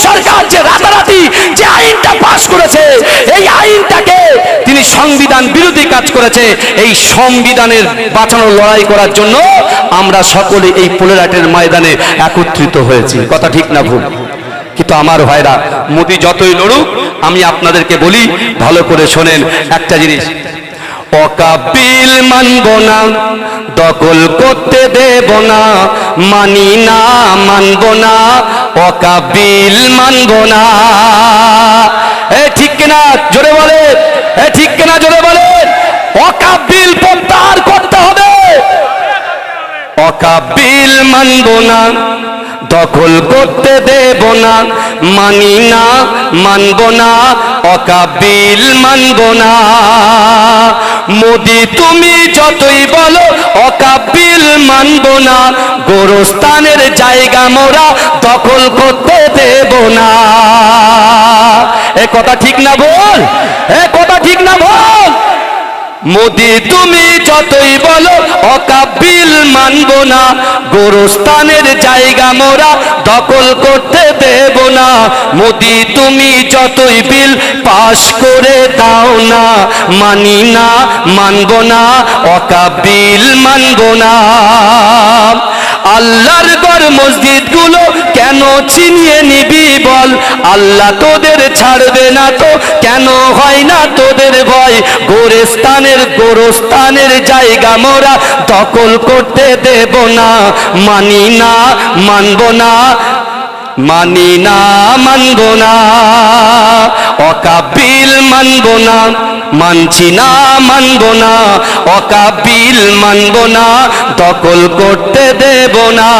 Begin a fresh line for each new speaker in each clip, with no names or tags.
সরকার যে রাতারাতি যে আইনটা পাস করেছে, এই আইনটাকে তিনি সংবিধান বিরোধী কাজ করেছে। এই সংবিধানের বাঁচানোর লড়াই করার জন্য আমরা সকলে এই পোলেরাটের ময়দানে একত্রিত হয়েছি। কথা ঠিক না ভুল? কিন্তু আমার ভাইরা, মোদি যতই লড়ুক, আমি আপনাদেরকে বলি ভালো করে শোনেন একটা জিনিস, ওয়াকাফ বিল মানব না, দখল করতে দেব না, মানি না, মানব না, ওয়াকাফ বিল মানব না। ঠিক কিনা জোরে বলে, ঠিক কিনা জোরে বলে। ওয়াকাফ বিল প্রত্যাহার করতে হবে। ওয়াকাফ বিল মানব না, দখল করতে দেব না, মানি না, মানব না, ওয়াকাফ বিল মানব না। মোদি তুমি যতই বলো ওয়াকাফ বিল মানব না, গোরস্থানের জায়গা মোরা দখল করতে দেব না। এ কথা ঠিক না বল? এ কথা ঠিক না বল? মোদি তুমি যতই বলো ওয়াকাফ বিল মানব না, গোরস্থানের জায়গা মোরা দখল করতে দেব না। মোদি তুমি যতই বিল পাশ করে দাও না, মানি না, মানব না, ওয়াকাফ বিল মানব না। আল্লাহর ঘর মসজিদ গুলো কেন ছিনিয়ে নিবি বল? আল্লাহ তোদের ছাড়বে না তো, কেন হয় না তোদের ভয়? গোরস্থানের জায়গা মোরা দখল করতে দেব না, মানি না, মানব না, মানি না, মানব না, ওয়াকাফ বিল মানব না, মানছি না, মানব না, ওয়াকাফ বিল মানব না, দখল করতে দেব না।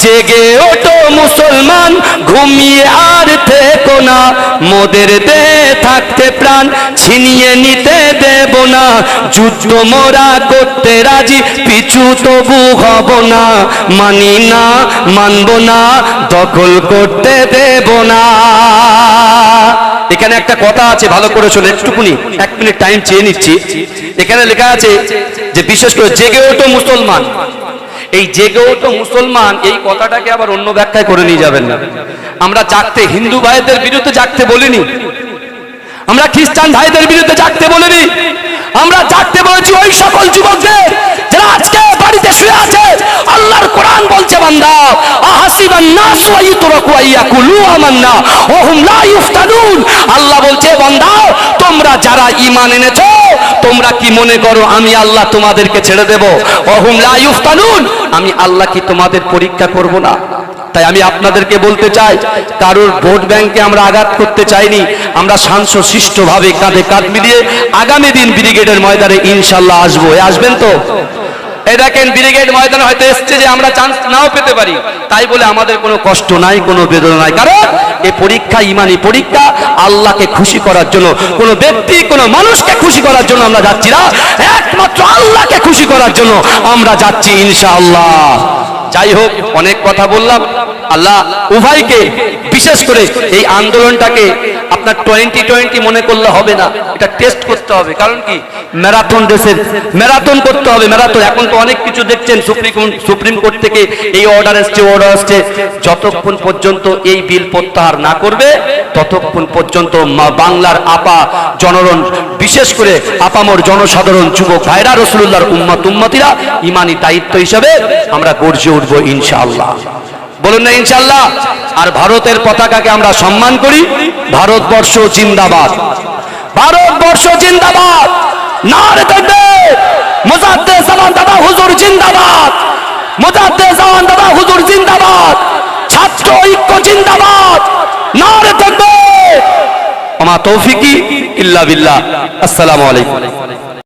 জেগে ওঠো মুসলমান, ঘুমিয়ে আর থেকো না, মোদের দে থাকতে প্রাণ ছিনিয়ে নিতে দেব না। যুদ্ধ মোরা করতে রাজি, পিছু তবু হব না, মানি না, মানব না, দখল করতে দেব না। এখানে একটা কথা আছে, ভালো করে শোনো, একটুকুনি 1 মিনিট টাইম চেয়ে নিচ্ছি। এখানে লেখা আছে যে বিশেষ করে জেগে ওঠো মুসলমান। এই জেগে ওঠো মুসলমান, এই কথাটাকে আবার অন্য ব্যাখ্যায় করে নিয়ে যাবেন না। আমরা জাগতে, হিন্দু ভাইদের বিরুদ্ধে জাগতে বলিনি, আমরা খ্রিস্টান ভাইদের বিরুদ্ধে জাগতে বলিনি, আমরা জাগতে বলেছি ওই সকল যুবকদের যারা আজকে বাড়িতে শুয়ে আছে। আল্লাহর কোরআন বলছে, বান্দা আহাসিবান নাস ওয়া ইতরাকু আইয়াকুলু আমান্না ওয়া হুম লা ইফতানুন। আল্লাহ বলছে, বান্দা তোমরা যারা ঈমান এনেছো, তোমরা কি মনে করো আমি আল্লাহ তোমাদেরকে ছেড়ে দেব? ওয়া হুম লা ইফতানুন, আমি আল্লাহ কি তোমাদের পরীক্ষা করব না? তাই আমি আপনাদেরকে বলতে চাই, কারোর ভোট ব্যাংকে আমরা আঘাত করতে চাইনি। আমরা শান্তশিষ্টভাবে কাঁধে কাঁধ মিলিয়ে আগামী দিন ব্রিগেডের ময়দানে ইনশাল্লাহ আসবো। আসবেন তো? এই দেখেন, ব্রিগেড ময়দানে হয়তো এসছে যে আমরা চান্স নাও পেতে পারি, তাই বলে আমাদের কোনো কষ্ট নাই, কোনো বেদনা নাই। কারণ এই পরীক্ষা ইমানি পরীক্ষা, আল্লাহকে খুশি করার জন্য, কোনো ব্যক্তি কোনো মানুষকে খুশি করার জন্য আমরা যাচ্ছি না, একমাত্র আল্লাহকে খুশি করার জন্য আমরা যাচ্ছি ইনশাআল্লাহ। যাই হোক, অনেক কথা বললাম। আল্লাহ উভয়কে, বিশেষ করে এই আন্দোলনটাকে আপনার 2020 মনে করলে হবে না, এটা টেস্ট করতে হবে। কারণ কি, ম্যারাথন দেশের ম্যারাথন করতে হবে, ম্যারাথন। এখন তো অনেক কিছু দেখছেন, সুপ্রিম কোর্ট থেকে এই অর্ডার আসছে, যতক্ষণ পর্যন্ত এই বিল প্রত্যাহার না করবে ততক্ষণ পর্যন্ত বাংলার আপা জনগণ, বিশেষ করে আপামর জনসাধারণ, যুবক ভাইরা, রাসূলুল্লাহর উম্মতিরা ইমানি দায়িত্ব হিসেবে আমরা গর্জে উঠবো ইনশাআল্লাহ। বলুন না ইনশাআল্লাহ। আর ভারতের পতাকাকে আমরা সম্মান করি। ভারতবর্ষ জিন্দাবাদ, ভারতবর্ষ জিন্দাবাদ, নারে তাকবীর, মুজাদ্দেদ জামান দাদা হুজুর জিন্দাবাদ, মুজাদ্দেদ জামান দাদা হুজুর জিন্দাবাদ, ছাত্র ঐক্য জিন্দাবাদ, নারে তাকবীর। ওয়া মা তৌফিকি ইল্লা বিল্লাহ। আসসালামু আলাইকুম।